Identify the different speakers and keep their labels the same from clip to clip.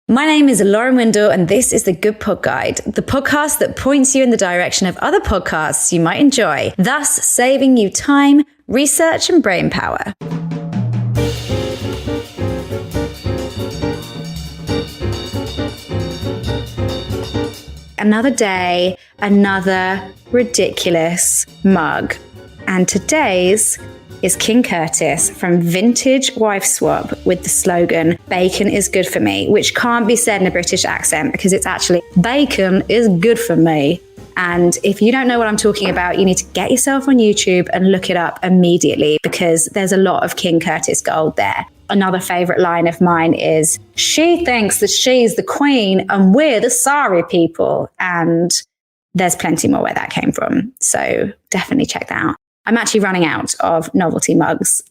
Speaker 1: My name is Lauren Windle, and this is the Good Pod Guide, the podcast that points you in the direction of other podcasts you might enjoy, thus saving you time, research, and brain power. Another day, another ridiculous mug. And today's is King Curtis from Vintage Wife Swap with the slogan, "Bacon is good for me," which can't be said in a British accent because it's actually, "Bacon is good for me." And if you don't know what I'm talking about, you need to get yourself on YouTube and look it up immediately because there's a lot of King Curtis gold there. Another favorite line of mine is, "She thinks that she's the queen and we're the sorry people." And there's plenty more where that came from. So definitely check that out. I'm actually running out of novelty mugs.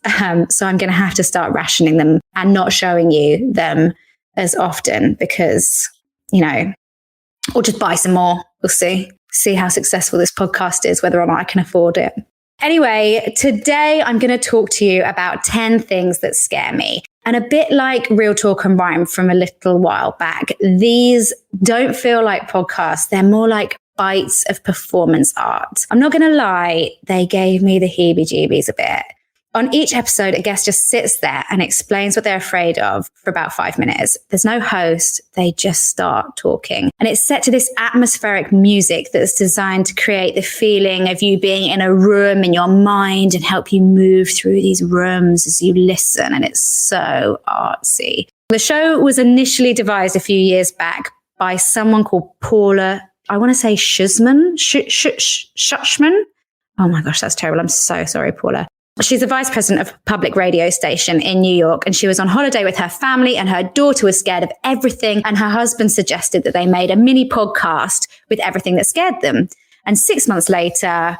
Speaker 1: So I'm going to have to start rationing them and not showing you them as often because, or just buy some more. We'll see how successful this podcast is, whether or not I can afford it. Anyway, today I'm going to talk to you about 10 things that scare me. And a bit like Real Talk and Rhyme from a little while back, these don't feel like podcasts. They're more like bites of performance art. I'm not going to lie, they gave me the heebie-jeebies a bit. On each episode, a guest just sits there and explains what they're afraid of for about 5 minutes. There's no host. They just start talking. And it's set to this atmospheric music that's designed to create the feeling of you being in a room in your mind and help you move through these rooms as you listen. And it's so artsy. The show was initially devised a few years back by someone called Paula, I want to say Schutzman. Oh my gosh, that's terrible. I'm so sorry, Paula. She's a vice president of a public radio station in New York, and she was on holiday with her family, and her daughter was scared of everything. And her husband suggested that they made a mini podcast with everything that scared them. And 6 months later,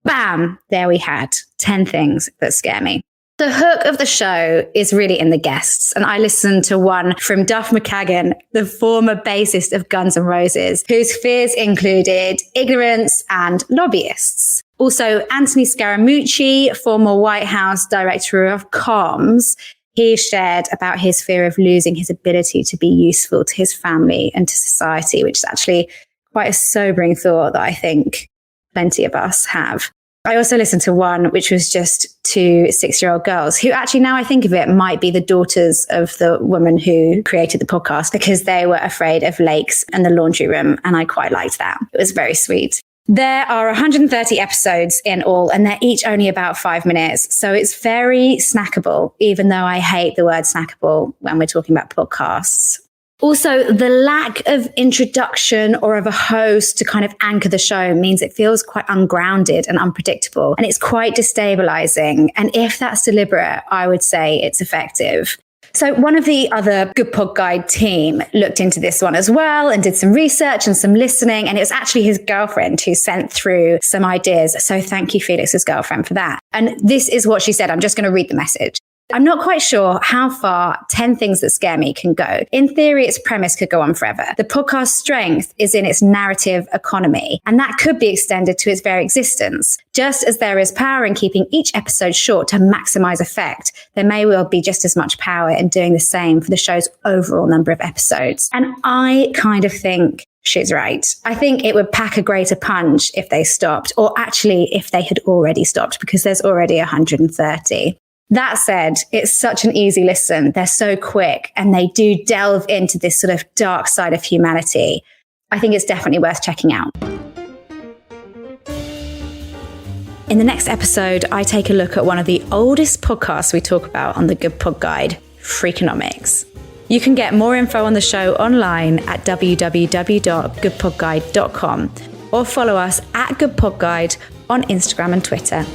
Speaker 1: bam, there we had 10 things that scare me. The hook of the show is really in the guests, and I listened to one from Duff McKagan, the former bassist of Guns N' Roses, whose fears included ignorance and lobbyists. Also, Anthony Scaramucci, former White House director of comms, he shared about his fear of losing his ability to be useful to his family and to society, which is actually quite a sobering thought that I think plenty of us have. I also listened to one which was just 2 6-year-old girls who actually, now I think of it, might be the daughters of the woman who created the podcast because they were afraid of lakes and the laundry room. And I quite liked that. It was very sweet. There are 130 episodes in all, and they're each only about 5 minutes. So it's very snackable, even though I hate the word snackable when we're talking about podcasts. Also, the lack of introduction or of a host to kind of anchor the show means it feels quite ungrounded and unpredictable, and it's quite destabilizing. And if that's deliberate, I would say it's effective. So one of the other Good Pod Guide team looked into this one as well and did some research and some listening. And it was actually his girlfriend who sent through some ideas. So thank you, Felix's girlfriend, for that. And this is what she said. I'm just going to read the message. I'm not quite sure how far 10 things that scare me can go. In theory, its premise could go on forever. The podcast's strength is in its narrative economy, and that could be extended to its very existence. Just as there is power in keeping each episode short to maximize effect, there may well be just as much power in doing the same for the show's overall number of episodes. And I kind of think she's right. I think it would pack a greater punch if they stopped, or actually if they had already stopped, because there's already 130. That said, it's such an easy listen. They're so quick and they do delve into this sort of dark side of humanity. I think it's definitely worth checking out. In the next episode, I take a look at one of the oldest podcasts we talk about on the Good Pod Guide, Freakonomics. You can get more info on the show online at www.goodpodguide.com or follow us at Good Pod Guide on Instagram and Twitter.